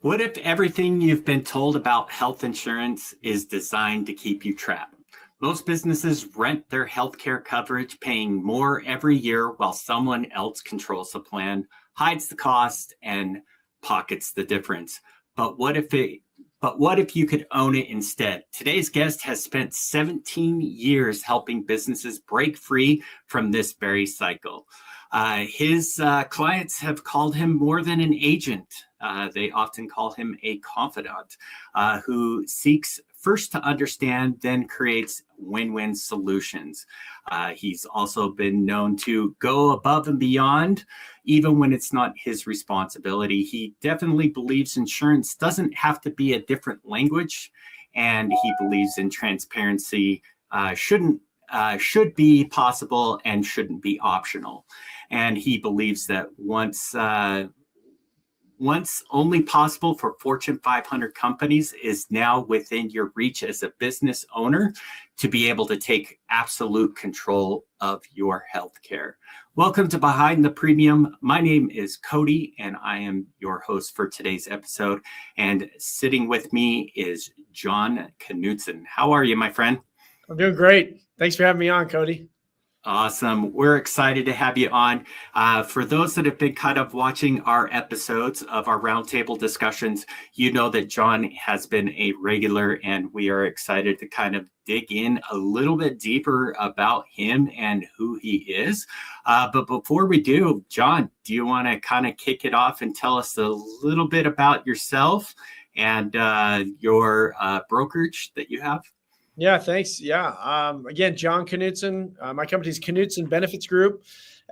What if everything you've been told about health insurance is designed to keep you trapped? Most businesses rent their healthcare coverage, paying more every year while someone else controls the plan, hides the cost, and pockets the difference. But what if it but what if you could own it instead? Today's guest has spent 17 years helping businesses break free from this very cycle. His clients have called him more than an agent. They often call him a confidant who seeks first to understand, then creates win-win solutions. He's also been known to go above and beyond, even when it's not his responsibility. He definitely believes insurance doesn't have to be a different language, and he believes in transparency should be possible and shouldn't be optional. And he believes that once only possible for Fortune 500 companies is now within your reach as a business owner to be able to take absolute control of your healthcare. Welcome to Behind the Premium. My name is Cody, and I am your host for today's episode. And sitting with me is Jon Knudson. How are you, my friend? I'm doing great. Thanks for having me on, Cody. Awesome. We're excited to have you on. For those that have been kind of watching our episodes of our roundtable discussions, you know that Jon has been a regular, and we are excited to kind of dig in a little bit deeper about him and who he is. But before we do, Jon, do you want to kind of kick it off and tell us a little bit about yourself and your brokerage that you have? Yeah, thanks. Yeah. Again, Jon Knudson. My company is Knudson Benefits Group.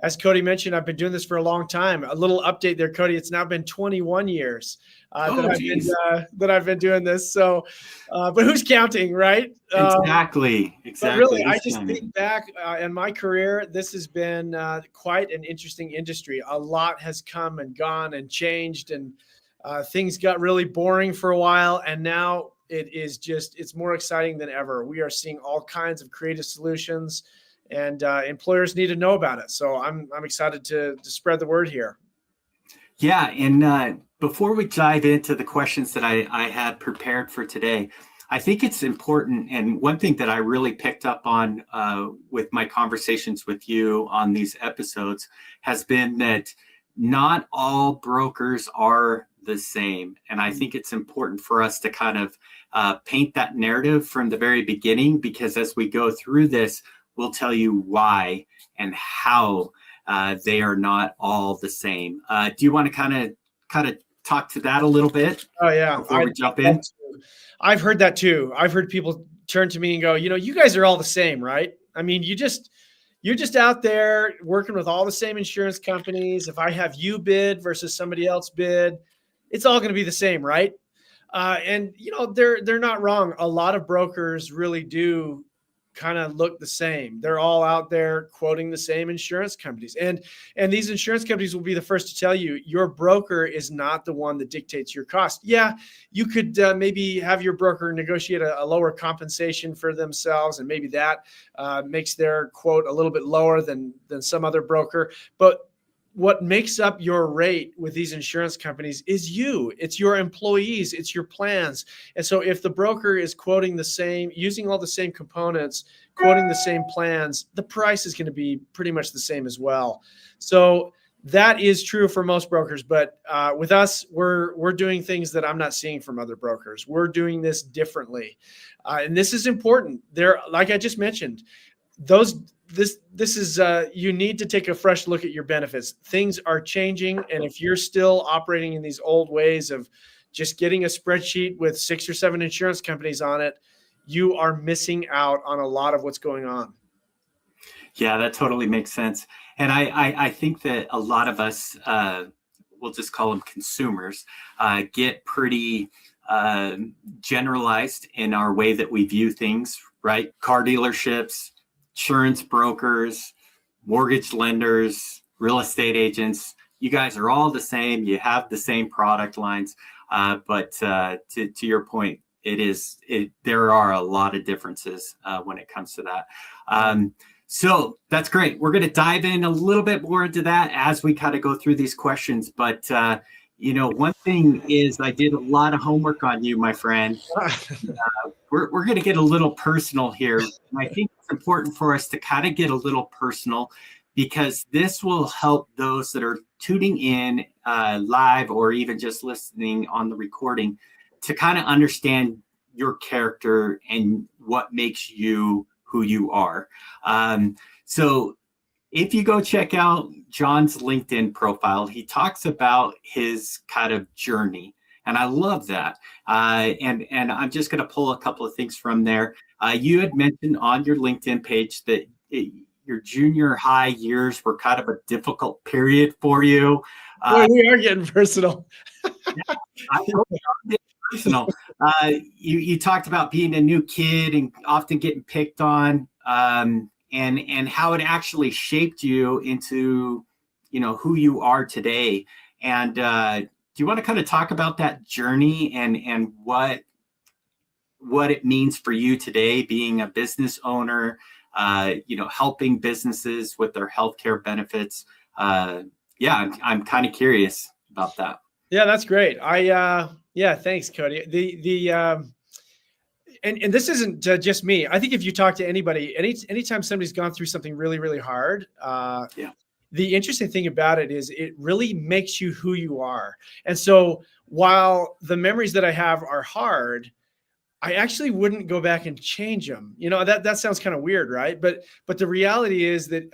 As Cody mentioned, I've been doing this for a long time. A little update there, Cody. It's now been 21 years that I've been doing this. So, but who's counting, right? Exactly. But really, I just think back in my career, this has been quite an interesting industry. A lot has come and gone and changed, and things got really boring for a while, and now it's more exciting than ever. We are seeing all kinds of creative solutions, and employers need to know about it. So I'm excited to spread the word here. Yeah. And before we dive into the questions that I had prepared for today, I think it's important. And one thing that I really picked up on with my conversations with you on these episodes has been that not all brokers are the same. And I think it's important for us to kind of paint that narrative from the very beginning, because as we go through this, we'll tell you why and how they are not all the same. Do you want to kind of talk to that a little bit? Oh, yeah. Before we jump in? I've heard that too. I've heard people turn to me and go, you guys are all the same, right? I mean, you're just out there working with all the same insurance companies. If I have you bid versus somebody else bid, it's all going to be the same, right? And they're not wrong. A lot of brokers really do kind of look the same. They're all out there quoting the same insurance companies, and these insurance companies will be the first to tell you your broker is not the one that dictates your cost. Yeah, you could maybe have your broker negotiate a lower compensation for themselves, and maybe that makes their quote a little bit lower than some other broker, but what makes up your rate with these insurance companies is you. It's your employees. It's your plans. And so if the broker is quoting the same, using all the same components, quoting the same plans, the price is going to be pretty much the same as well. So that is true for most brokers. But with us, we're doing things that I'm not seeing from other brokers. We're doing this differently. And this is important. Like I just mentioned, this is you need to take a fresh look at your benefits. Things are changing, and if you're still operating in these old ways of just getting a spreadsheet with 6 or 7 insurance companies on it, you are missing out on a lot of what's going on. Yeah, that totally makes sense. And I think that a lot of us, we'll just call them consumers, get pretty generalized in our way that we view things, right? Car dealerships, insurance brokers, mortgage lenders, real estate agents, you guys are all the same. You have the same product lines. But to your point, there are a lot of differences when it comes to that. So that's great. We're going to dive in a little bit more into that as we kind of go through these questions. But, One thing is I did a lot of homework on you, my friend. We're going to get a little personal here. And I think it's important for us to kind of get a little personal because this will help those that are tuning in live or even just listening on the recording to kind of understand your character and what makes you who you are. So if you go check out Jon's LinkedIn profile, he talks about his kind of journey. And I love that. And I'm just going to pull a couple of things from there. You had mentioned on your LinkedIn page that your junior high years were kind of a difficult period for you. Boy, we are getting personal. Yeah, I hope we are getting personal. You talked about being a new kid and often getting picked on. And how it actually shaped you into, who you are today. And do you want to kind of talk about that journey and what it means for you today, being a business owner, helping businesses with their healthcare benefits? I'm kind of curious about that. Yeah, that's great. Thanks, Cody. And this isn't just me. I think if you talk to anybody, anytime somebody's gone through something really, really hard, the interesting thing about it is it really makes you who you are. And so while the memories that I have are hard, I actually wouldn't go back and change them. That sounds kind of weird, right? But the reality is that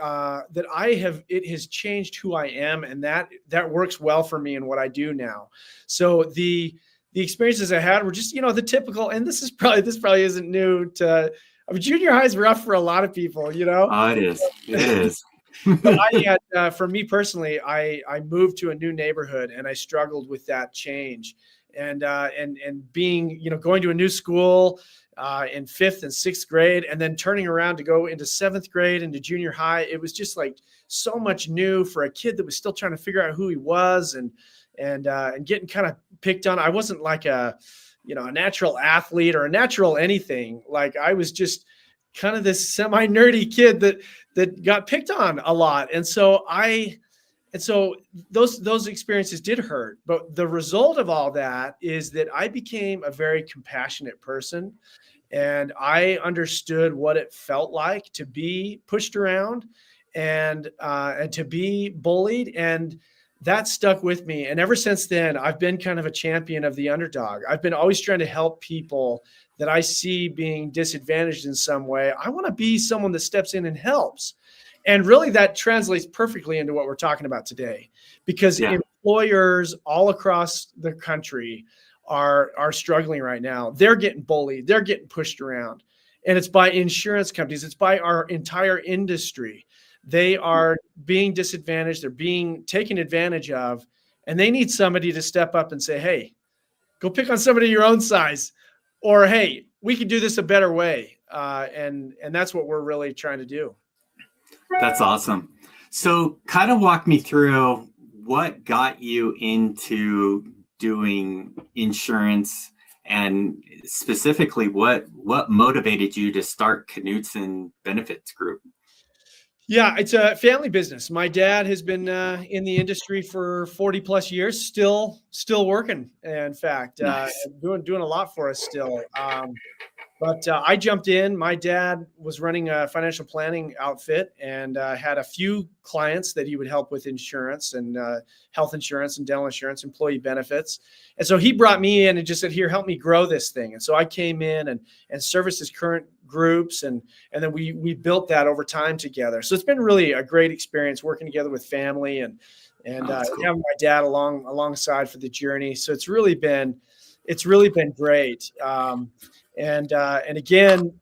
it has changed who I am, and that works well for me in what I do now. So the experiences I had were just, the typical, and this probably isn't new to, junior high is rough for a lot of people, Oh, it is. It is. But for me personally, I moved to a new neighborhood and I struggled with that change and being, going to a new school in 5th and 6th grade and then turning around to go into 7th grade into junior high. It was just like so much new for a kid that was still trying to figure out who he was and getting kind of picked on. I wasn't like a natural athlete or a natural anything. Like I was just kind of this semi-nerdy kid that got picked on a lot. And so those experiences did hurt. But the result of all that is that I became a very compassionate person. And I understood what it felt like to be pushed around and to be bullied. And that stuck with me. And ever since then, I've been kind of a champion of the underdog. I've been always trying to help people that I see being disadvantaged in some way. I want to be someone that steps in and helps. And really that translates perfectly into what we're talking about today, because employers all across the country are struggling right now. They're getting bullied. They're getting pushed around. And it's by insurance companies. It's by our entire industry. They are being disadvantaged. They're being taken advantage of, and they need somebody to step up and say, hey, go pick on somebody your own size, or, hey, we can do this a better way. And that's what we're really trying to do. That's awesome. So kind of walk me through what got you into doing insurance and specifically what motivated you to start Knudson Benefits Group? Yeah, it's a family business. My dad has been in the industry for 40 plus years, still working. In fact, Nice. doing a lot for us still. But I jumped in. My dad was running a financial planning outfit and had a few clients that he would help with insurance and health insurance and dental insurance, employee benefits. And so he brought me in and just said, here, help me grow this thing. And so I came in and serviced his current groups. And then we built that over time together. So it's been really a great experience working together with family and cool. Having my dad alongside for the journey. So it's really been great. And again,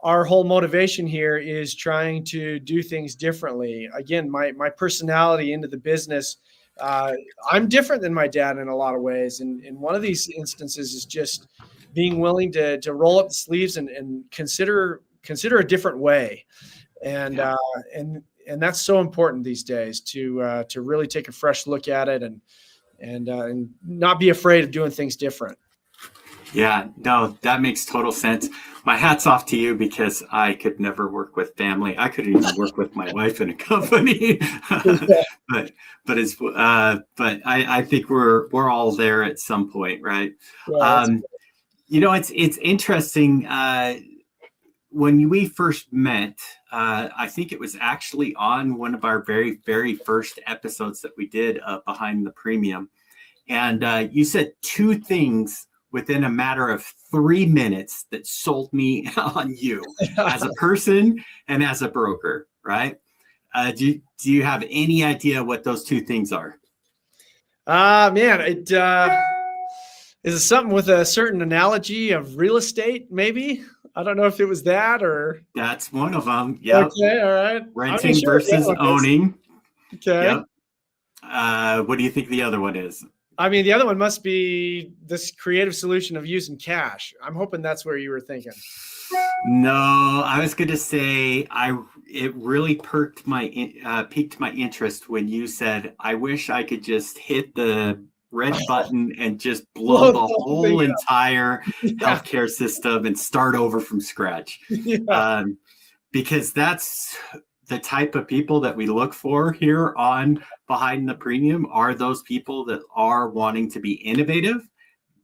our whole motivation here is trying to do things differently. Again, my personality into the business, I'm different than my dad in a lot of ways. And one of these instances is just being willing to roll up the sleeves and consider a different way. And that's so important these days to really take a fresh look at it and not be afraid of doing things different. Yeah, no, that makes total sense. my hat's off to you, because I could never work with family. I couldn't even work with my wife in a company. but I think we're all there at some point, right? Yeah, It's interesting. When we first met, I think it was actually on one of our very, very first episodes that we did Behind the Premium. And you said two things within a matter of 3 minutes that sold me on you as a person and as a broker, right? Do you have any idea what those two things are? Man, is it something with a certain analogy of real estate, maybe? I don't know if it was that or. That's one of them. Yep. Okay, all right. Renting versus owning. Okay. Yep. What do you think the other one is? I mean, the other one must be this creative solution of using cash. I'm hoping that's where you were thinking. No, I was going to say it really piqued my interest when you said, "I wish I could just hit the red button and just blow the whole entire healthcare system and start over from scratch." Yeah. Because that's the type of people that we look for here on Behind the Premium, are those people that are wanting to be innovative,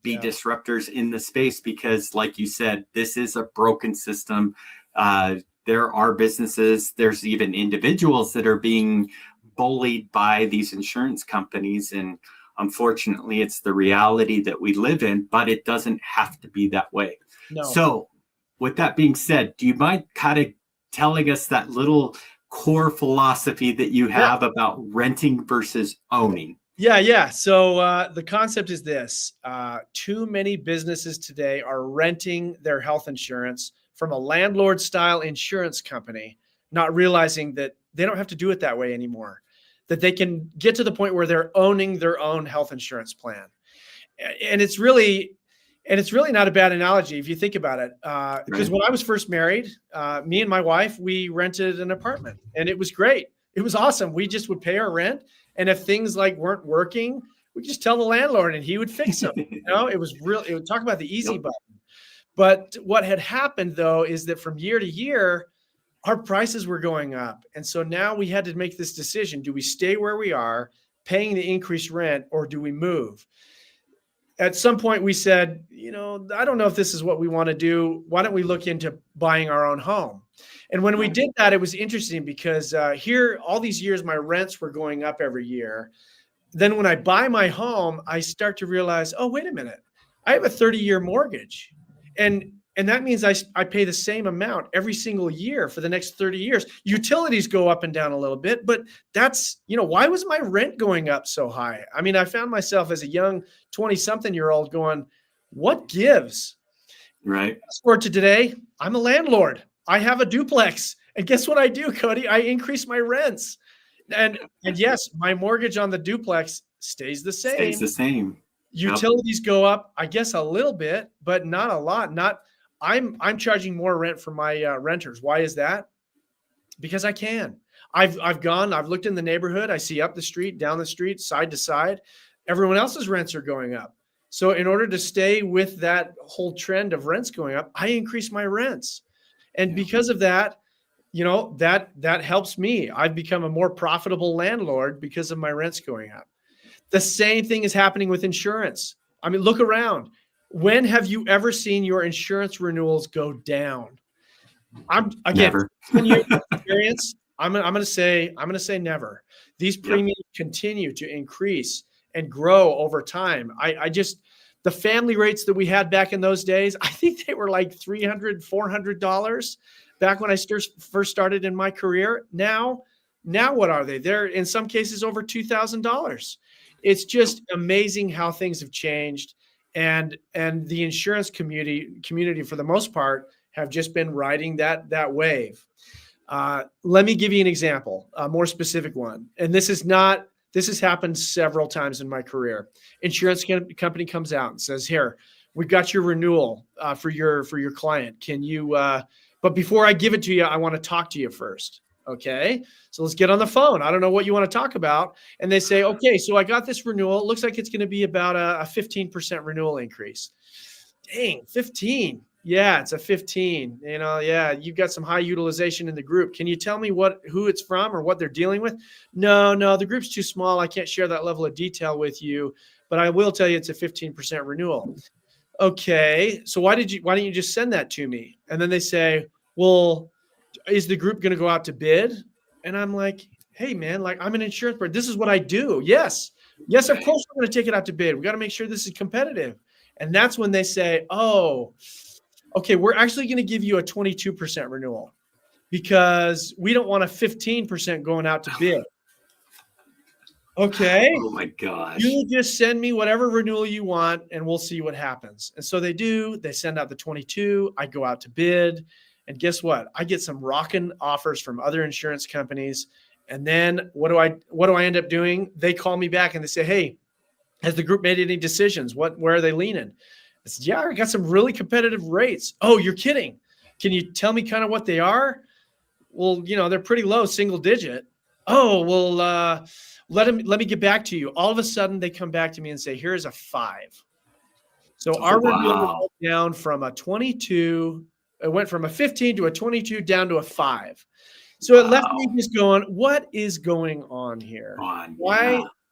be disruptors in the space, because like you said, this is a broken system. There are businesses, there's even individuals that are being bullied by these insurance companies. And unfortunately, it's the reality that we live in, but it doesn't have to be that way. No. So with that being said, do you mind kind of telling us that little core philosophy that you have about renting versus owning? Yeah. So the concept is this. Too many businesses today are renting their health insurance from a landlord-style insurance company, not realizing that they don't have to do it that way anymore, that they can get to the point where they're owning their own health insurance plan. And it's really not a bad analogy if you think about it. Because when I was first married, me and my wife, we rented an apartment, and it was great. It was awesome. We just would pay our rent. And if things like weren't working, we just tell the landlord and he would fix them. It would talk about the easy button. But what had happened though, is that from year to year, our prices were going up. And so now we had to make this decision. Do we stay where we are paying the increased rent, or do we move? At some point we said, I don't know if this is what we want to do. Why don't we look into buying our own home? And when we did that, it was interesting because here, all these years, my rents were going up every year. Then when I buy my home, I start to realize, oh, wait a minute, I have a 30-year mortgage. And that means I pay the same amount every single year for the next 30 years. Utilities go up and down a little bit, but that's, why was my rent going up so high? I mean, I found myself as a young 20-something-year-old going, what gives? Right. Fast forward to today, I'm a landlord. I have a duplex. And guess what I do, Cody? I increase my rents. And yes, my mortgage on the duplex stays the same. Stays the same. Utilities go up, I guess, a little bit, but not a lot. I'm charging more rent for my renters. Why is that? Because I can. I've looked in the neighborhood. I see up the street, down the street, side to side. Everyone else's rents are going up. So in order to stay with that whole trend of rents going up, I increase my rents. And because of that, that helps me. I've become a more profitable landlord because of my rents going up. The same thing is happening with insurance. I mean, look around. When have you ever seen your insurance renewals go down? Never. 10 years of experience. I'm going to say never. These premiums continue to increase and grow over time. The family rates that we had back in those days, I think they were like $300, $400 back when I first started in my career. Now what are they? They're in some cases over $2,000. It's just amazing how things have changed. And the insurance community for the most part have just been riding that wave. Let me give you an example, a more specific one. And this has happened several times in my career. Insurance company comes out and says, "Here, we got your renewal for your client. Can you? But before I give it to you, I want to talk to you first." Okay, so let's get on the phone. I don't know what you want to talk about. And they say, "Okay, so I got this renewal. It looks like it's going to be about a 15% renewal increase." Dang, 15. Yeah, it's a 15. Yeah, you've got some high utilization in the group. Can you tell me who it's from or what they're dealing with? No, the group's too small. I can't share that level of detail with you, but I will tell you it's a 15% renewal. Okay, so why didn't you just send that to me? And then they say, well, is the group going to go out to bid? And I'm like, hey man, like I'm an insurance broker. This is what I do. Yes, of course we're going to take it out to bid. We got to make sure this is competitive. And that's when they say, oh, okay, we're actually going to give you a 22% renewal because we don't want a 15% going out to bid. Okay. Oh my gosh. You just send me whatever renewal you want and we'll see what happens. And so they do. They send out the 22. I go out to bid. And guess what? I get some rocking offers from other insurance companies. And then what do I end up doing? They call me back and they say, hey, has the group made any decisions? Where are they leaning? I said, yeah, I got some really competitive rates. Oh, you're kidding. Can you tell me kind of what they are? Well, they're pretty low, single digit. Oh, well, let me get back to you. All of a sudden they come back to me and say, here's a 5. So our renewal went down from a 22. It went from a 15 to a 22 down to a 5. So it left me just going, what is going on here?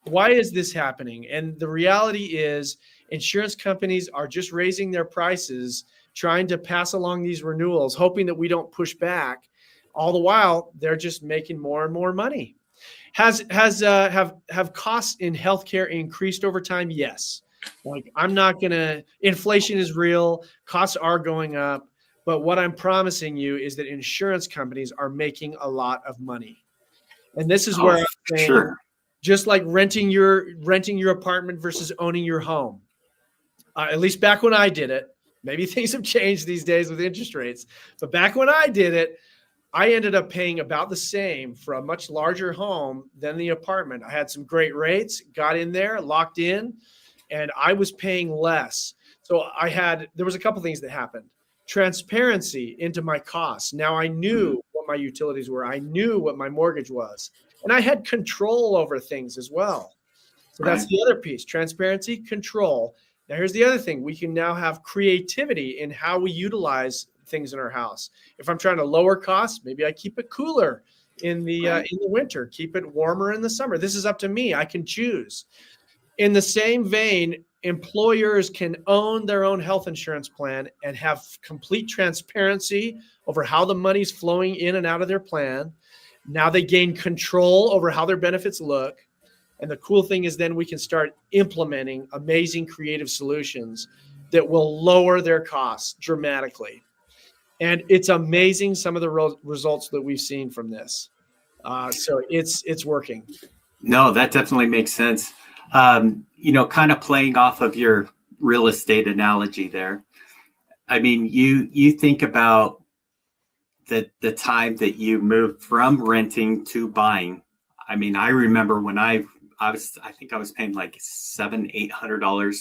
Why is this happening? And the reality is insurance companies are just raising their prices, trying to pass along these renewals, hoping that we don't push back. All the while, they're just making more and more money. Have costs in healthcare increased over time? Yes. Like inflation is real. Costs are going up. But what I'm promising you is that insurance companies are making a lot of money. And this is where I'm saying, sure. Just like renting your apartment versus owning your home. At least back when I did it, maybe things have changed these days with interest rates, but back when I did it, I ended up paying about the same for a much larger home than the apartment. I had some great rates, got in there, locked in, and I was paying less. So there was a couple things that happened. Transparency into my costs. Now I knew what my utilities were. I knew what my mortgage was. And I had control over things as well. So that's the other piece, transparency, control. Now here's the other thing. We can now have creativity in how we utilize things in our house. If I'm trying to lower costs, maybe I keep it cooler in the winter, keep it warmer in the summer. This is up to me. I can choose. In the same vein, employers can own their own health insurance plan and have complete transparency over how the money's flowing in and out of their plan. Now they gain control over how their benefits look. And the cool thing is then we can start implementing amazing creative solutions that will lower their costs dramatically. And it's amazing some of the results that we've seen from this. So it's working. No, that definitely makes sense. Kind of playing off of your real estate analogy there. I mean, you think about the time that you moved from renting to buying. I mean, I remember when I think I was paying like $700-800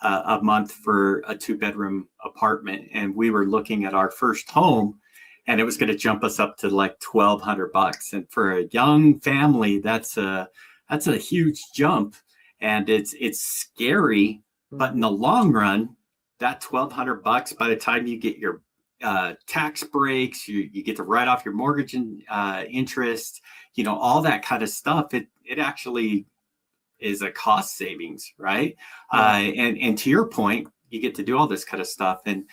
a month for a 2-bedroom apartment, and we were looking at our first home, and it was going to jump us up to like $1,200. And for a young family, that's a huge jump, and it's scary. But in the long run, that $1,200, by the time you get your tax breaks, you get to write off your mortgage and interest, all that kind of stuff. It actually is a cost savings, right? And to your point, you get to do all this kind of stuff. And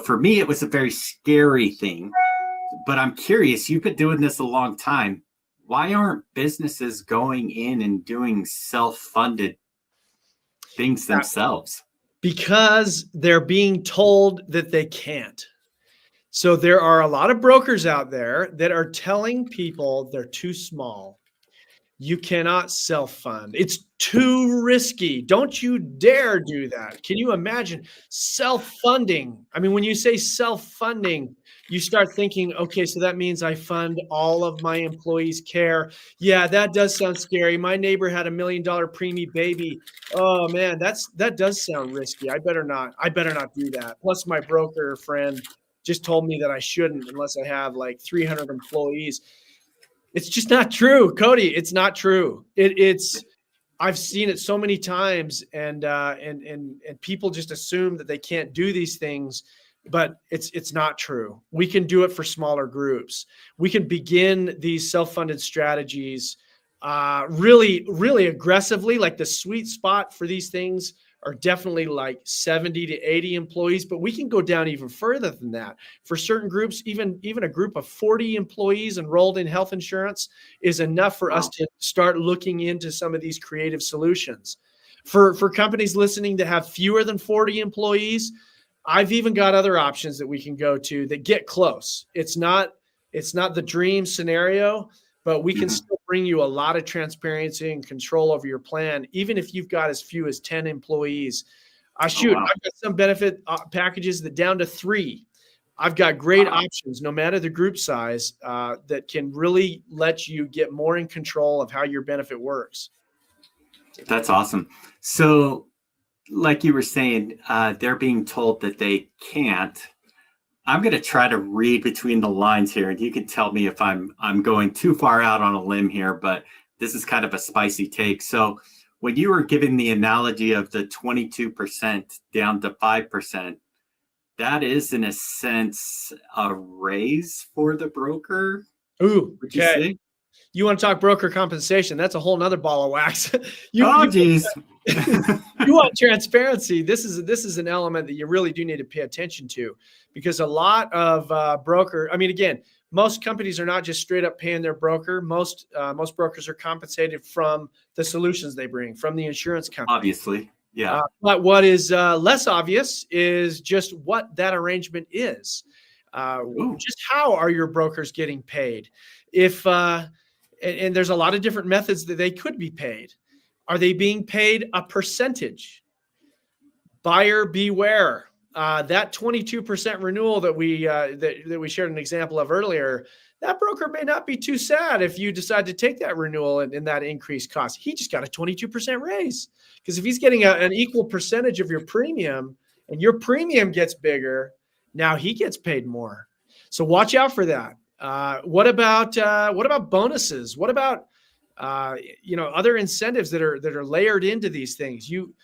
for me, it was a very scary thing. But I'm curious. You've been doing this a long time. Why aren't businesses going in and doing self-funded things themselves? Because they're being told that they can't. So there are a lot of brokers out there that are telling people they're too small. You cannot self-fund. It's too risky. Don't you dare do that. Can you imagine self-funding? I mean, when you say self-funding, you start thinking, okay, so that means I fund all of my employees' care. Yeah, that does sound scary. My neighbor had $1 million preemie baby. Oh man, that does sound risky. I better not do that. Plus my broker friend just told me that I shouldn't unless I have like 300 employees. It's just not true, Cody. It's not true. I've seen it so many times, and people just assume that they can't do these things but it's not true. We can do it for smaller groups. We can begin these self-funded strategies really, really aggressively. Like the sweet spot for these things are definitely like 70 to 80 employees, but we can go down even further than that. For certain groups, even a group of 40 employees enrolled in health insurance is enough for us to start looking into some of these creative solutions. For companies listening that have fewer than 40 employees, I've even got other options that we can go to that get close. It's not the dream scenario, but we can still bring you a lot of transparency and control over your plan, even if you've got as few as 10 employees. I've got some benefit packages that down to 3. I've got great options, no matter the group size, that can really let you get more in control of how your benefit works. That's awesome. So, like you were saying, they're being told that they can't. I'm going to try to read between the lines here, and you can tell me if I'm going too far out on a limb here, but this is kind of a spicy take. So when you were giving the analogy of the 22% down to 5%, that is in a sense a raise for the broker. Ooh, would you say? You want to talk broker compensation? That's a whole nother ball of wax. Geez. You want transparency. This is an element that you really do need to pay attention to, because a lot of again, most companies are not just straight up paying their broker. Most brokers are compensated from the solutions they bring from the insurance company. Obviously, yeah. But what is less obvious is just what that arrangement is. Just how are your brokers getting paid? And there's a lot of different methods that they could be paid. Are they being paid a percentage? Buyer beware. That 22% renewal that we shared an example of earlier, that broker may not be too sad if you decide to take that renewal and that increased cost. He just got a 22% raise, because if he's getting an equal percentage of your premium and your premium gets bigger, now he gets paid more. So watch out for that. What about bonuses? What about other incentives that are layered into these things? You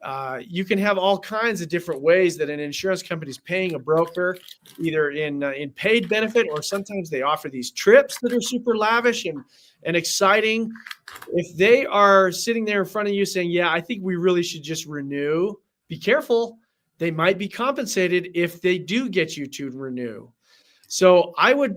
can have all kinds of different ways that an insurance company is paying a broker, either in paid benefit, or sometimes they offer these trips that are super lavish and exciting. If they are sitting there in front of you saying, "Yeah, I think we really should just renew," be careful. They might be compensated if they do get you to renew. So I would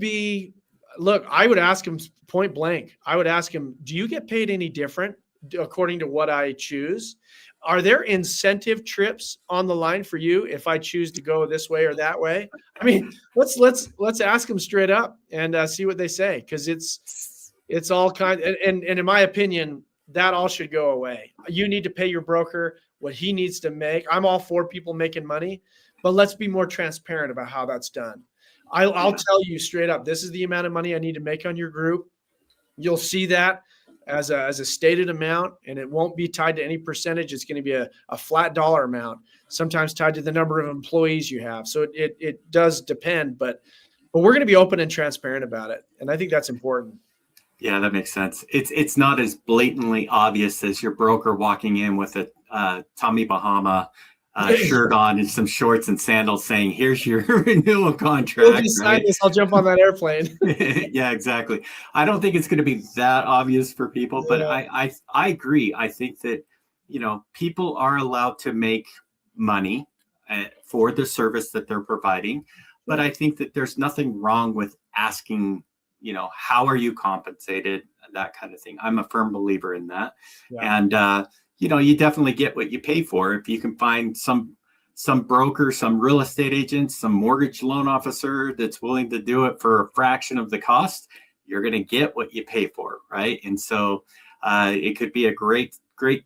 ask him point blank. I would ask him, do you get paid any different according to what I choose? Are there incentive trips on the line for you if I choose to go this way or that way? I mean, let's ask them straight up and see what they say, because it's all kind. And in my opinion, that all should go away. You need to pay your broker what he needs to make. I'm all for people making money, but let's be more transparent about how that's done. I'll tell you straight up, this is the amount of money I need to make on your group. You'll see that as a stated amount, and it won't be tied to any percentage. It's going to be a flat dollar amount, sometimes tied to the number of employees you have. So it does depend, but we're going to be open and transparent about it. And I think that's important. Yeah, that makes sense. It's not as blatantly obvious as your broker walking in with a Tommy Bahama shirt on and some shorts and sandals saying, "Here's your renewal contract." We'll just sign this, I'll jump on that airplane. Yeah, exactly. I don't think it's going to be that obvious for people, but I agree. I think that, people are allowed to make money for the service that they're providing, but I think that there's nothing wrong with asking, how are you compensated? That kind of thing. I'm a firm believer in that. Yeah. And, you definitely get what you pay for. If you can find some broker, some real estate agent, some mortgage loan officer that's willing to do it for a fraction of the cost, you're going to get what you pay for, right? And so it could be a great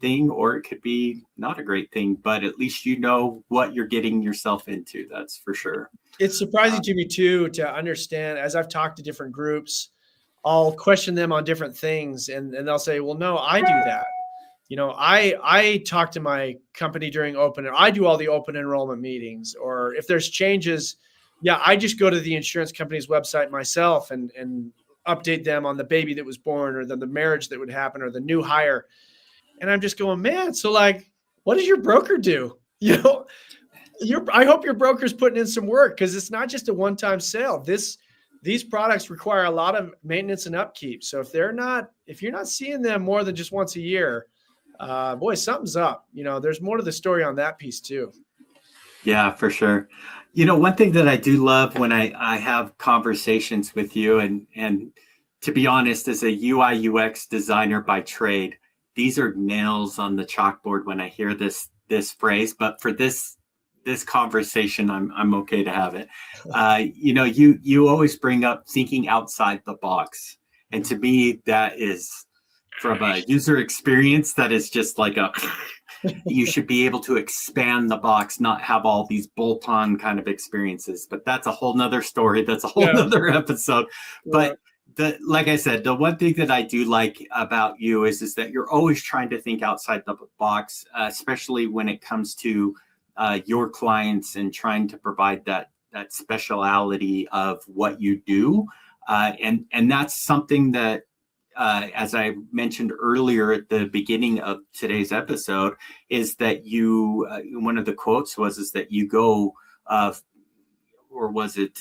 thing, or it could be not a great thing, but at least you know what you're getting yourself into. That's for sure. It's surprising to me too, to understand, as I've talked to different groups, I'll question them on different things, and they'll say, "Well, no, I do that. I talk to my company during I do all the open enrollment meetings, or if there's changes, I just go to the insurance company's website myself and update them on the baby that was born, or the marriage that would happen, or the new hire." And I'm just going, man, so what does your broker do? I hope your broker's putting in some work, because it's not just a one-time sale. These products require a lot of maintenance and upkeep. So if you're not seeing them more than just once a year, boy, something's up. There's more to the story on that piece too. Yeah, for sure. One thing that I do love when I have conversations with you, and to be honest, as a UI UX designer by trade, these are nails on the chalkboard when I hear this phrase. But for this conversation, I'm okay to have it. You always bring up thinking outside the box, and to me, that is, from a user experience, that is just like you should be able to expand the box, not have all these bolt-on kind of experiences. But that's a whole nother story. That's a whole nother episode. But like I said, the one thing that I do like about you is that you're always trying to think outside the box, especially when it comes to your clients and trying to provide that speciality of what you do. And that's something that, as I mentioned earlier at the beginning of today's episode, is that one of the quotes is that you go, or was it,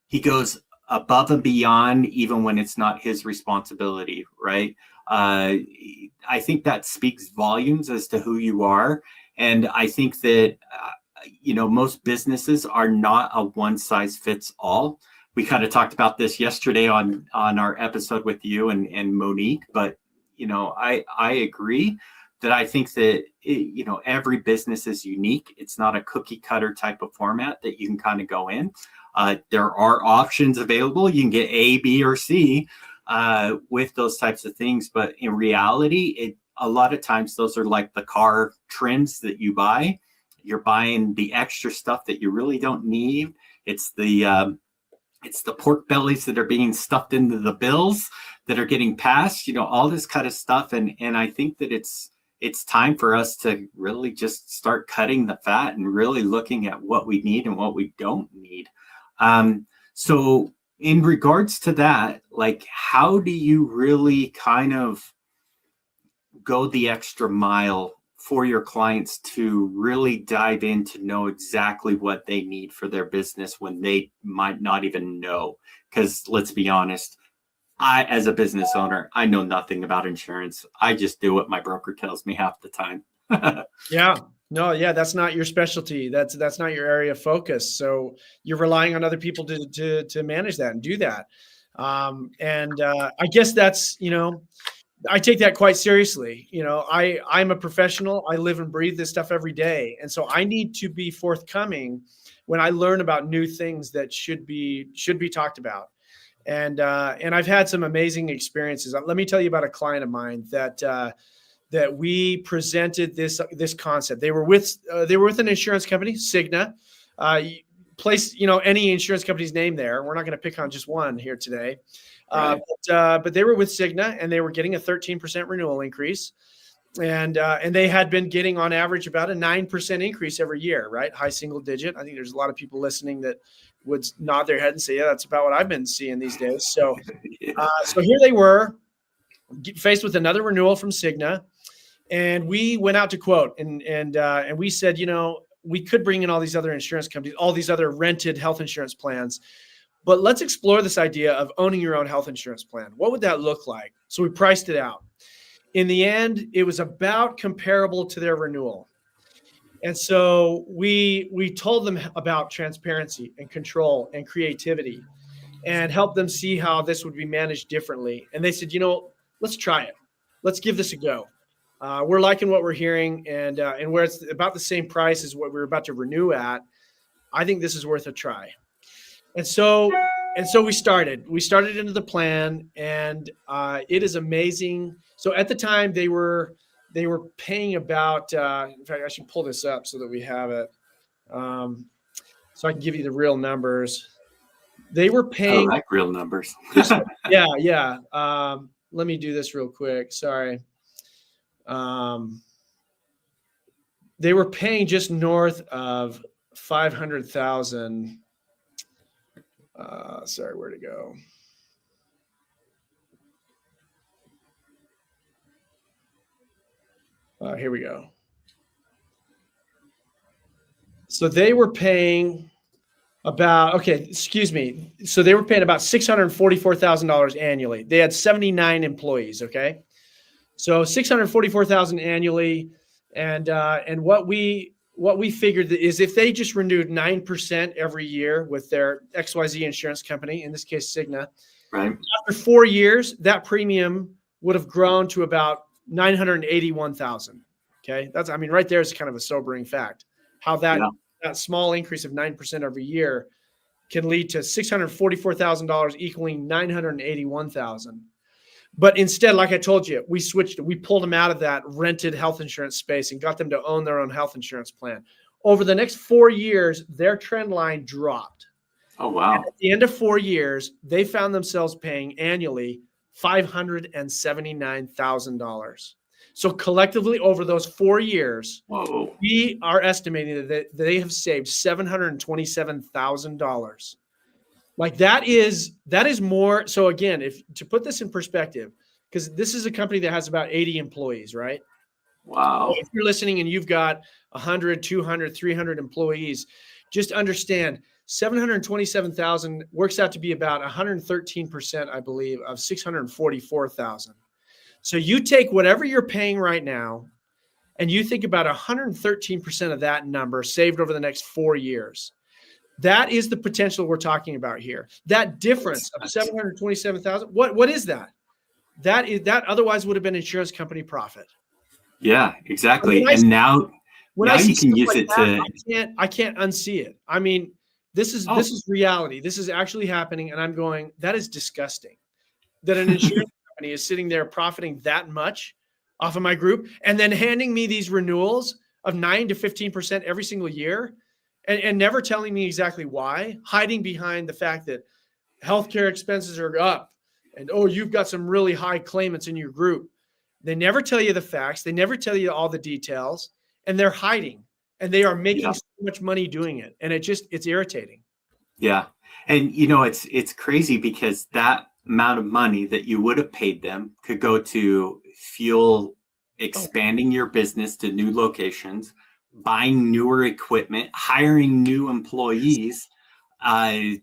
he goes above and beyond even when it's not his responsibility, right? I think that speaks volumes as to who you are. And I think that, most businesses are not a one size fits all. We kind of talked about this yesterday on our episode with you and Monique, but I agree that I think that every business is unique. It's not a cookie cutter type of format that you can kind of go in. There are options available. You can get A, B, or C with those types of things, but in reality, a lot of times those are like the car trims that you buy. You're buying the extra stuff that you really don't need. It's the pork bellies that are being stuffed into the bills that are getting passed, all this kind of stuff. And I think that it's time for us to really just start cutting the fat and really looking at what we need and what we don't need. So in regards to that, like, how do you really kind of go the extra mile for your clients to really dive in to know exactly what they need for their business when they might not even know? Because let's be honest, as a business owner, I know nothing about insurance. I just do what my broker tells me half the time. Yeah. No, yeah, that's not your specialty. That's not your area of focus. So you're relying on other people to manage that and do that. I guess that's, I take that quite seriously. I'm a professional. I live and breathe this stuff every day. And so I need to be forthcoming when I learn about new things that should be talked about. And I've had some amazing experiences. Let me tell you about a client of mine that we presented this concept. They were with an insurance company, Cigna. Place any insurance company's name there. We're not going to pick on just one here today. Right. But they were with Cigna, and they were getting a 13% renewal increase, and they had been getting on average about a 9% increase every year, right? High single digit. I think there's a lot of people listening that would nod their head and say, "Yeah, that's about what I've been seeing these days." So, so here they were, faced with another renewal from Cigna, and we went out to quote, and we said, we could bring in all these other insurance companies, all these other rented health insurance plans, but let's explore this idea of owning your own health insurance plan. What would that look like? So we priced it out. In the end, it was about comparable to their renewal. And so we told them about transparency and control and creativity and helped them see how this would be managed differently. And they said, let's try it. Let's give this a go. We're liking what we're hearing, and where it's about the same price as what we're about to renew at, I think this is worth a try. And so we started into the plan, and it is amazing. So at the time they were paying about, in fact, I should pull this up so that we have it. So I can give you the real numbers. They were paying. I like real numbers. Yeah. Let me do this real quick. Sorry. They were paying just north of 500,000. Sorry, where to go? Here we go. So they were paying about So they were paying about $644,000 annually. They had 79 employees. Okay, so $644,000 annually, and what we figured is if they just renewed 9% every year with their XYZ insurance company, in this case Cigna, Right. after 4 years, that premium would have grown to about $981,000. Okay, right there is kind of a sobering fact. How that small increase of 9% every year can lead to $644,000 equaling $981,000. But instead, like I told you, we pulled them out of that rented health insurance space and got them to own their own health insurance plan. Over the next 4 years, their trend line dropped. Oh, wow. And at the end of 4 years, they found themselves paying annually $579,000. So collectively over those 4 years, Whoa. we are estimating that they have saved $727,000. Like that is more. So again, to put this in perspective, because this is a company that has about 80 employees, right? Wow. So if you're listening and you've got 100, 200, 300 employees, just understand 727,000 works out to be about 113%, I believe, of 644,000. So you take whatever you're paying right now, and you think about 113% of that number saved over the next 4 years. That is the potential we're talking about here. That difference of 727,000. What is that? That otherwise would have been insurance company profit. Yeah, exactly. And now you can use it to. I can't unsee it. I mean, this is reality. This is actually happening, and I'm going, that is disgusting. That an insurance company is sitting there profiting that much off of my group, and then handing me these renewals of 9 to 15% every single year, and never telling me exactly why, hiding behind the fact that healthcare expenses are up, and you've got some really high claimants in your group. They never tell you the facts. They never tell you all the details, and they're hiding, and they are making so much money doing it. And it's irritating. Yeah. And it's crazy because that amount of money that you would have paid them could go to fuel expanding your business to new locations, buying newer equipment, hiring new employees. And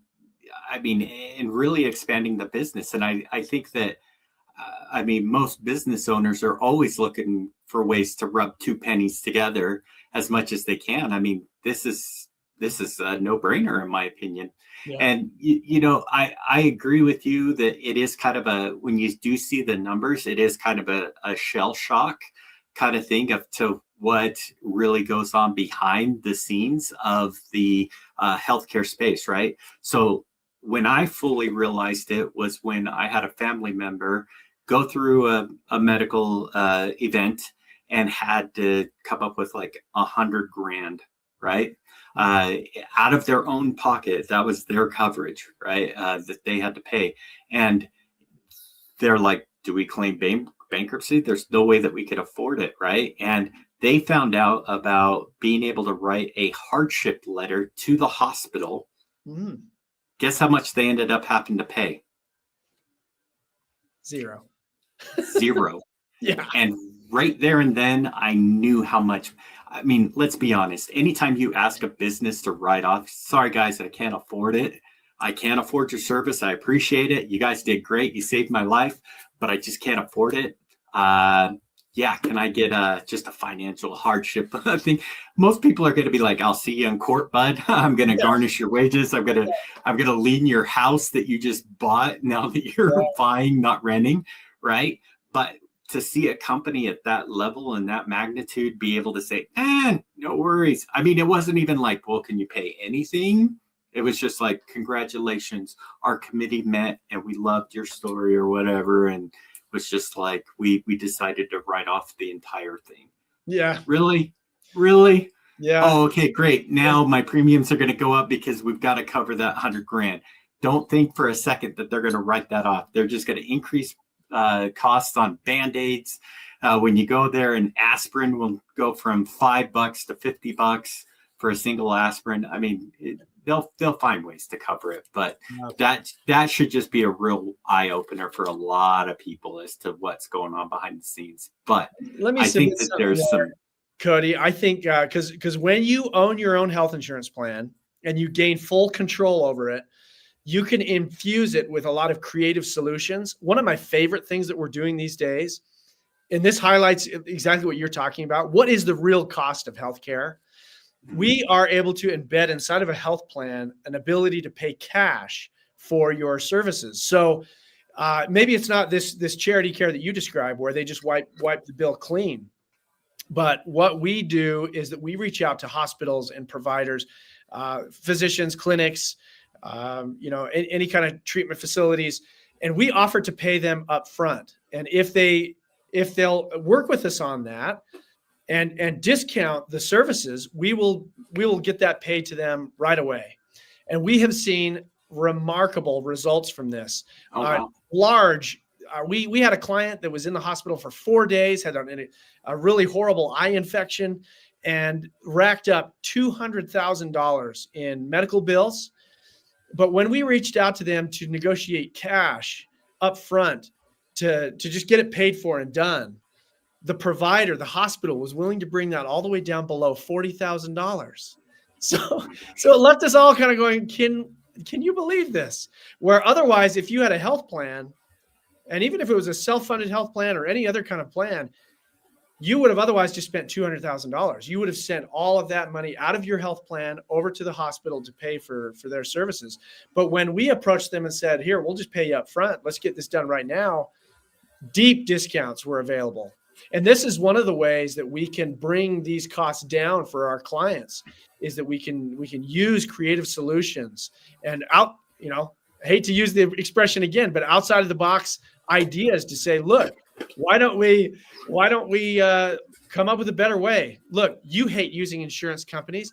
really expanding the business. And I think that, most business owners are always looking for ways to rub two pennies together as much as they can. I mean, this is a no-brainer in my opinion. Yeah. And, I agree with you that it is kind of when you do see the numbers, it is kind of a shell shock kind of thing to what really goes on behind the scenes of the healthcare space, right? So when I fully realized it was when I had a family member go through a medical event and had to come up with like $100,000, right? Out of their own pocket. That was their coverage, right? That they had to pay. And they're like, do we claim bankruptcy? There's no way that we could afford it, right? And they found out about being able to write a hardship letter to the hospital. Mm. Guess how much they ended up having to pay? Zero. Yeah. And right there and then I knew how much. I mean, let's be honest. Anytime you ask a business to write off, sorry guys, I can't afford it. I can't afford your service. I appreciate it. You guys did great. You saved my life, but I just can't afford it. Can I get just a financial hardship thing? Most people are going to be like, I'll see you in court, bud. I'm going to garnish your wages. I'm going to lien your house that you just bought now that you're buying, not renting, right? But to see a company at that level and that magnitude be able to say, no worries. I mean, it wasn't even like, well, can you pay anything? It was just like, congratulations, our committee met and we loved your story or whatever. And it was just like, we decided to write off the entire thing. Yeah. Really? Yeah. Oh, okay, great. Now my premiums are going to go up because we've got to cover that $100,000. Don't think for a second that they're going to write that off. They're just going to increase costs on Band-Aids. When you go there, an aspirin will go from $5 to $50 for a single aspirin. I mean, they'll find ways to cover it, but that should just be a real eye opener for a lot of people as to what's going on behind the scenes. But I think that there's some. Cody, I think because when you own your own health insurance plan and you gain full control over it, you can infuse it with a lot of creative solutions. One of my favorite things that we're doing these days, and this highlights exactly what you're talking about. What is the real cost of healthcare? We are able to embed inside of a health plan an ability to pay cash for your services. So maybe it's not this charity care that you describe where they just wipe the bill clean. But what we do is that we reach out to hospitals and providers, physicians, clinics, any kind of treatment facilities, and we offer to pay them up front. And if they'll work with us on that and discount the services, we will get that paid to them right away. And we have seen remarkable results from this. Oh, wow. We had a client that was in the hospital for 4 days, had a really horrible eye infection, and racked up $200,000 in medical bills. But when we reached out to them to negotiate cash up front to just get it paid for and done, the provider, the hospital, was willing to bring that all the way down below $40,000. So it left us all kind of going, can you believe this? Where otherwise, if you had a health plan, and even if it was a self-funded health plan or any other kind of plan, you would have otherwise just spent $200,000. You would have sent all of that money out of your health plan over to the hospital to pay for their services. But when we approached them and said, here, we'll just pay you up front, let's get this done right now, deep discounts were available. And this is one of the ways that we can bring these costs down for our clients, is that we can use creative solutions and I hate to use the expression again, but outside of the box ideas to say, look, why don't we come up with a better way? Look, you hate using insurance companies.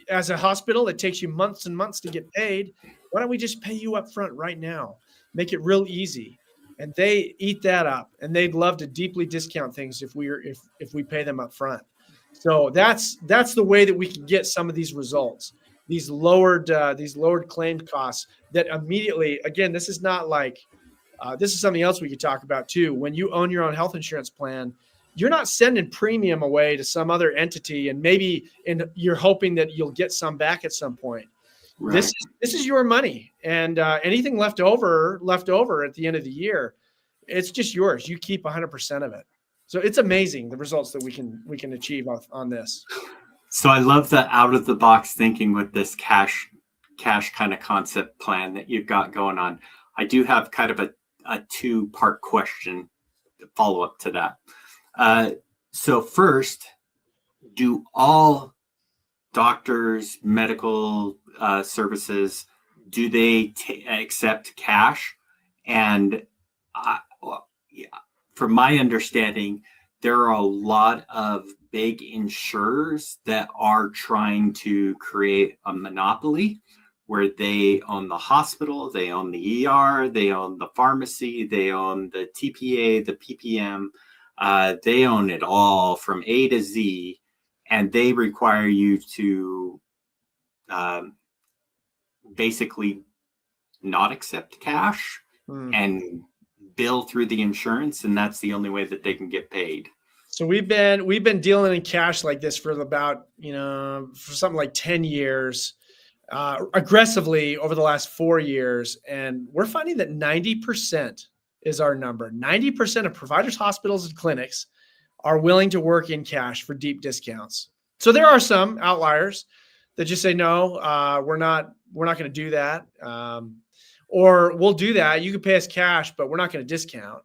As a hospital, it takes you months and months to get paid. Why don't we just pay you up front right now? Make it real easy. And they eat that up, and they'd love to deeply discount things if we pay them up front. So that's the way that we can get some of these results, these lowered claimed costs that immediately, again, this is not like, this is something else we could talk about too. When you own your own health insurance plan, you're not sending premium away to some other entity and you're hoping that you'll get some back at some point. Right. This is your money, and anything left over at the end of the year, it's just yours. You keep 100% of it. So it's amazing the results that we can achieve on this. So I love the out of the box thinking with this cash kind of concept plan that you've got going on. I do have kind of a 2-part question to follow up to that. So first, do all doctors, medical services, do they accept cash? And from my understanding, there are a lot of big insurers that are trying to create a monopoly where they own the hospital, they own the ER, they own the pharmacy, they own the TPA, the PPM, they own it all from A to Z, and they require you to basically not accept cash and bill through the insurance, and that's the only way that they can get paid. So we've been dealing in cash like this for about for something like 10 years. Aggressively over the last 4 years. And we're finding that 90% is our number. 90% of providers, hospitals, and clinics are willing to work in cash for deep discounts. So there are some outliers that just say, no, we're not going to do that. Or we'll do that. You can pay us cash, but we're not going to discount.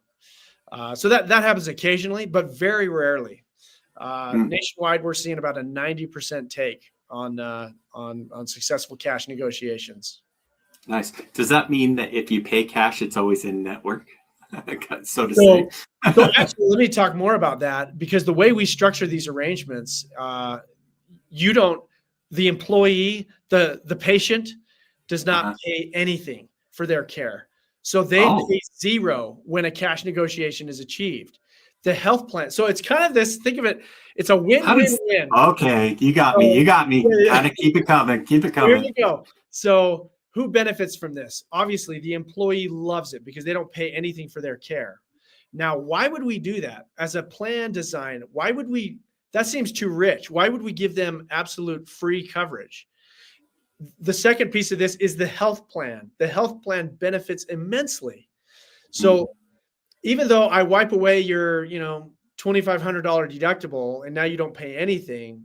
So that happens occasionally, but very rarely. Nationwide, we're seeing about a 90% take on successful cash negotiations. Nice. Does that mean that if you pay cash, it's always in network, so to say? So actually, let me talk more about that, because the way we structure these arrangements, the employee, the patient does not pay anything for their care. So they pay zero when a cash negotiation is achieved. The health plan. So it's kind of this, think of it, it's a win-win-win. Okay, you got me. Kind of keep it coming. Here you go. So who benefits from this? Obviously, the employee loves it because they don't pay anything for their care. Now, why would we do that? As a plan design, why would we That seems too rich. Why would we give them absolute free coverage? The second piece of this is the health plan. The health plan benefits immensely. So even though I wipe away your, $2,500 deductible and now you don't pay anything,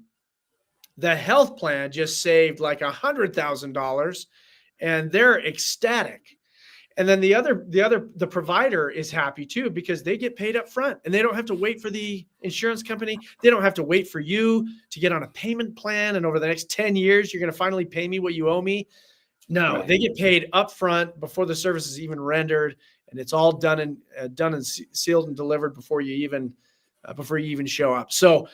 the health plan just saved like $100,000 and they're ecstatic. And then the provider is happy too, because they get paid up front and they don't have to wait for the insurance company. They don't have to wait for you to get on a payment plan. And over the next 10 years, you're going to finally pay me what you owe me. No, They get paid up front before the service is even rendered. And it's all done and sealed and delivered before you even show up. So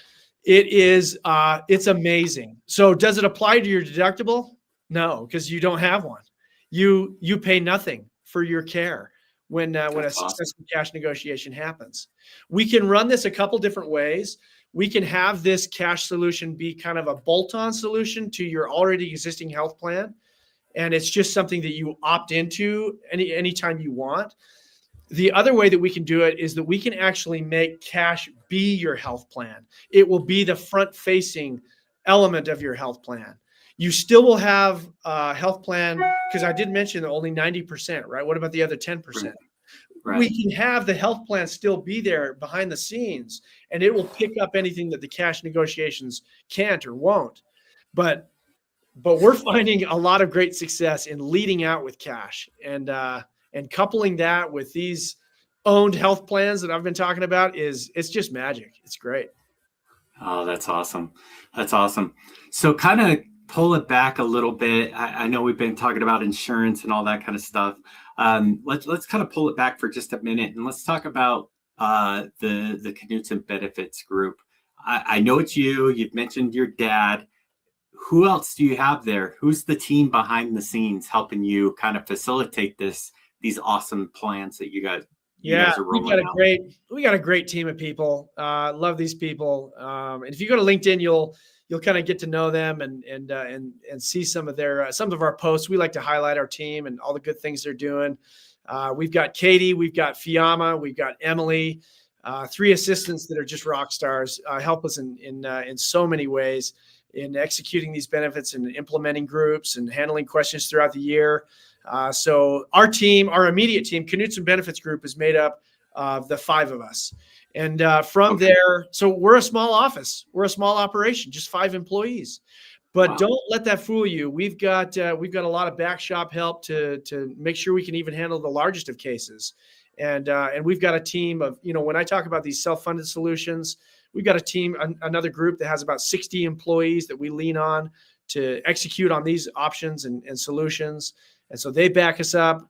it's amazing. So does it apply to your deductible? No, because you don't have one. You pay nothing for your care when a successful cash negotiation happens. We can run this a couple different ways. We can have this cash solution be kind of a bolt-on solution to your already existing health plan. And it's just something that you opt into anytime you want. The other way that we can do it is that we can actually make cash be your health plan. It will be the front-facing element of your health plan. You still will have a health plan, because I did mention that only 90%, right? What about the other 10%? Right. We can have the health plan still be there behind the scenes, and it will pick up anything that the cash negotiations can't or won't. But we're finding a lot of great success in leading out with cash and coupling that with these owned health plans that I've been talking about it's just magic. It's great. Oh, that's awesome. That's awesome. So kind of pull it back a little bit. I know we've been talking about insurance and all that kind of stuff. Let's kind of pull it back for just a minute and let's talk about the Knudson Benefits Group. I know it's you. You've mentioned your dad. Who else do you have there? Who's the team behind the scenes helping you kind of facilitate these awesome plans that you guys are rolling out? We got a great team of people. Love these people. And if you go to LinkedIn, you'll kind of get to know them and see some of our posts. We like to highlight our team and all the good things they're doing. We've got Katie, we've got Fiamma, we've got Emily, 3 assistants that are just rock stars, help us in so many ways in executing these benefits and implementing groups and handling questions throughout the year. So our immediate team, Knudson Benefits Group, is made up of the 5 of us. And there, so we're a small office. We're a small operation, just 5 employees. But Don't let that fool you. We've got a lot of back shop help to make sure we can even handle the largest of cases. And we've got a team of, when I talk about these self-funded solutions, we've got a team, another group that has about 60 employees that we lean on to execute on these options and solutions. And so they back us up.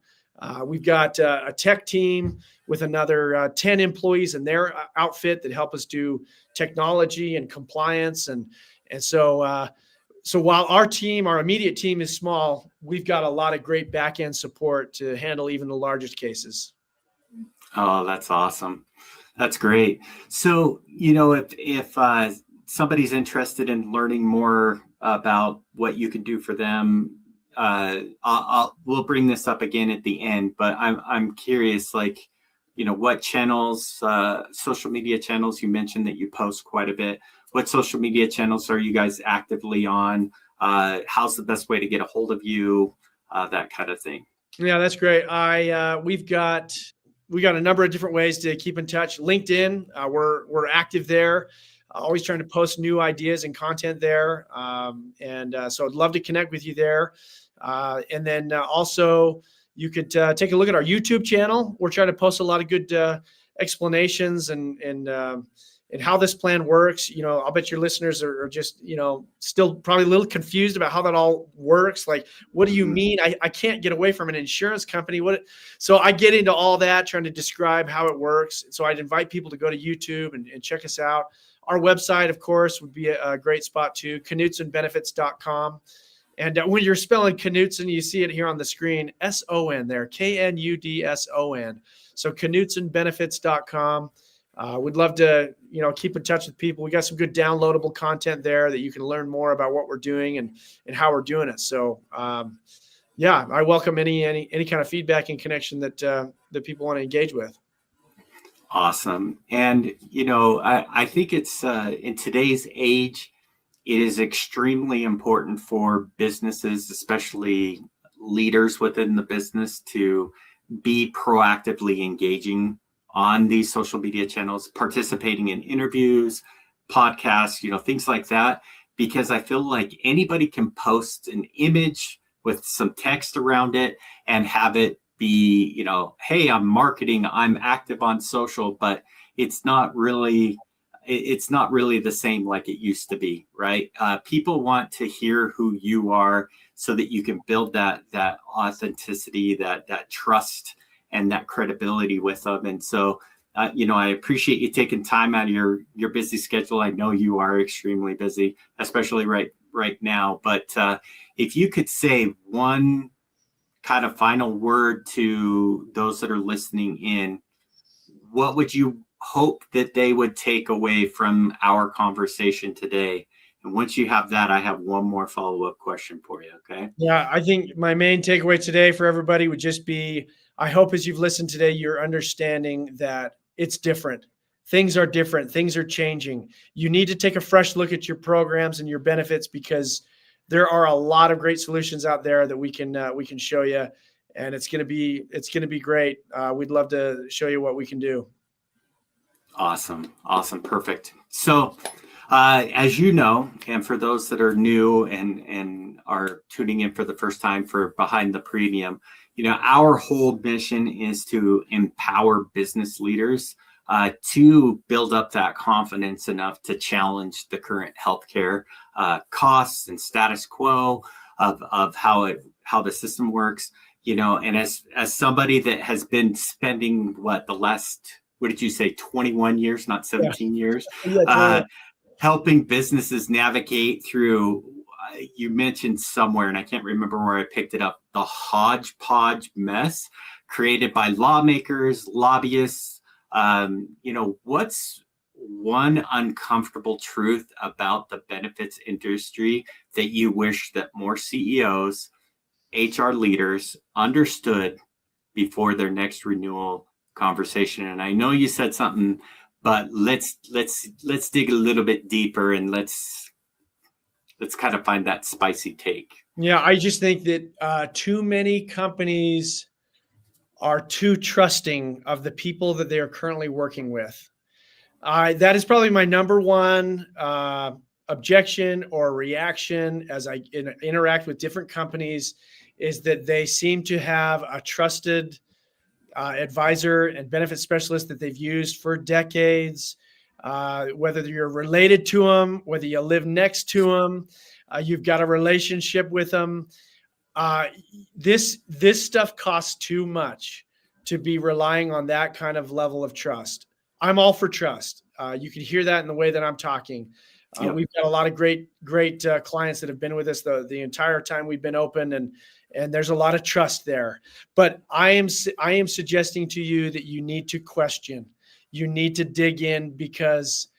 We've got a tech team with another 10 employees in their outfit that help us do technology and compliance. And so while our immediate team is small, we've got a lot of great back-end support to handle even the largest cases. Oh, that's awesome. That's great. So, if somebody's interested in learning more about what you can do for them, we'll bring this up again at the end, but I'm curious, what channels, social media channels, you mentioned that you post quite a bit. What social media channels are you guys actively on? How's the best way to get a hold of you? That kind of thing. Yeah, that's great. We got a number of different ways to keep in touch. LinkedIn, we're active there. Always trying to post new ideas and content there. So I'd love to connect with you there. And then also you could take a look at our YouTube channel. We're trying to post a lot of good explanations and how this plan works. I'll bet your listeners are just, still probably a little confused about how that all works. Like, what do you mean? I can't get away from an insurance company. So I get into all that, trying to describe how it works. So I'd invite people to go to YouTube and check us out. Our website, of course, would be a great spot too, KnudsonBenefits.com. And when you're spelling Knudson, you see it here on the screen, S-O-N there, Knudson. So KnudsonBenefits.com. We'd love to, keep in touch with people. We got some good downloadable content there that you can learn more about what we're doing and how we're doing it. So, I welcome any kind of feedback and connection that people want to engage with. Awesome. And, I think it's in today's age, it is extremely important for businesses, especially leaders within the business, to be proactively engaging on these social media channels, participating in interviews, podcasts, things like that, because I feel like anybody can post an image with some text around it and have it be, hey, I'm marketing, I'm active on social, but it's not really the same like it used to be, right? People want to hear who you are so that you can build that authenticity, that trust, and that credibility with them. And so, I appreciate you taking time out of your busy schedule. I know you are extremely busy, especially right now. But if you could say one kind of final word to those that are listening in, what would you hope that they would take away from our conversation today? And once you have that, I have one more follow-up question for you. Okay. Yeah, I think my main takeaway today for everybody would just be, I hope as you've listened today, you're understanding that it's different. Things are different. Things are changing. You need to take a fresh look at your programs and your benefits, because there are a lot of great solutions out there that we can show you, and it's going to be great. We'd love to show you what we can do. Awesome. Perfect. So, as you know, and for those that are new and are tuning in for the first time for Behind the Premium, our whole mission is to empower business leaders to build up that confidence enough to challenge the current healthcare costs and status quo of how the system works. And as somebody that has been spending what did you say, 21 years, not 17 years, helping businesses navigate through, you mentioned somewhere, and I can't remember where I picked it up, the hodgepodge mess created by lawmakers, lobbyists. What's one uncomfortable truth about the benefits industry that you wish that more CEOs, HR leaders understood before their next renewal conversation? And I know you said something, but let's dig a little bit deeper, and let's kind of find that spicy take. Yeah, I just think that too many companies are too trusting of the people that they are currently working with. That is probably my number one objection or reaction as I interact with different companies, is that they seem to have a trusted advisor and benefit specialist that they've used for decades. Whether you're related to them, whether you live next to them, you've got a relationship with them. This stuff costs too much to be relying on that kind of level of trust. I'm all for trust. You can hear that in the way that I'm talking. Yep. We've got a lot of great clients that have been with us the entire time we've been open, and there's a lot of trust there. But I am suggesting to you that you need to question. You need to dig in, because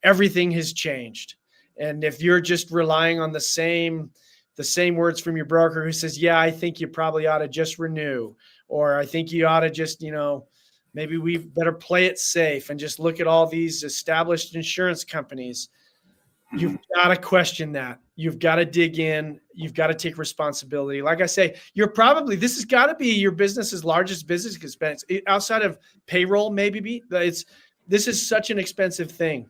everything has changed. And if you're just relying on the same words from your broker who says, yeah, I think you probably ought to just renew, or I think you ought to just, maybe we better play it safe and just look at all these established insurance companies. You've got to question that. You've got to dig in. You've got to take responsibility. Like I say, this has got to be your business's largest business expense outside of payroll. This is such an expensive thing.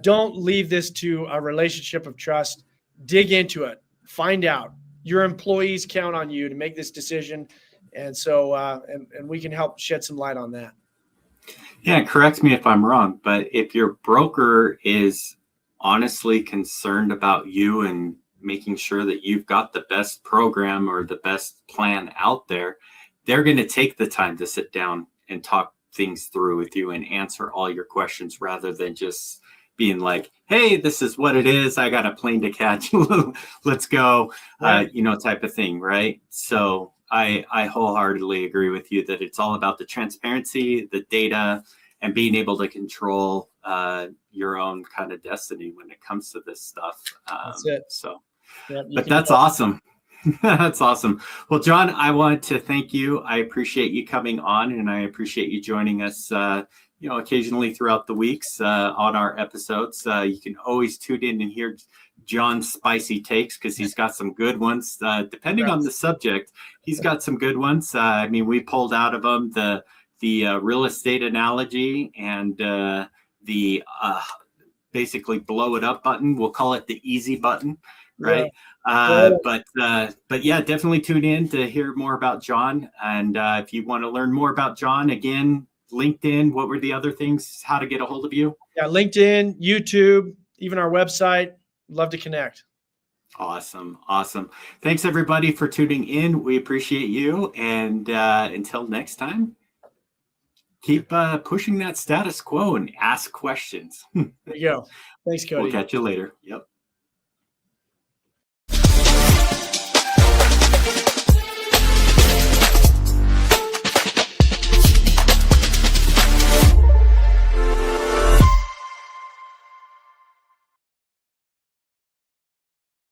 Don't leave this to a relationship of trust. Dig into it. Find out. Your employees count on you to make this decision. And so, and we can help shed some light on that. Yeah, correct me if I'm wrong, but if your broker is honestly concerned about you and making sure that you've got the best program or the best plan out there, they're going to take the time to sit down and talk things through with you and answer all your questions, rather than just being like, hey, this is what it is. I got a plane to catch. Let's go, right. Type of thing. Right. So I wholeheartedly agree with you that it's all about the transparency, the data, and being able to control your own kind of destiny when it comes to this stuff. That's it. So, yep, but that's awesome. That's awesome. Well, Jon, I want to thank you. I appreciate you coming on, and I appreciate you joining us, occasionally throughout the weeks on our episodes. You can always tune in and hear Jon's spicy takes because he's got some good ones. Depending on the subject, he's got some good ones. We pulled out of him the real estate analogy and the basically blow it up button. We'll call it the easy button, right? But yeah, definitely tune in to hear more about Jon. And if you want to learn more about Jon, again, LinkedIn, what were the other things, how to get a hold of you? Yeah, LinkedIn, YouTube, even our website. Love to connect. Awesome. Thanks everybody for tuning in. We appreciate you. And until next time, keep pushing that status quo and ask questions. There you go. Thanks, Cody. We'll catch you later. Yep.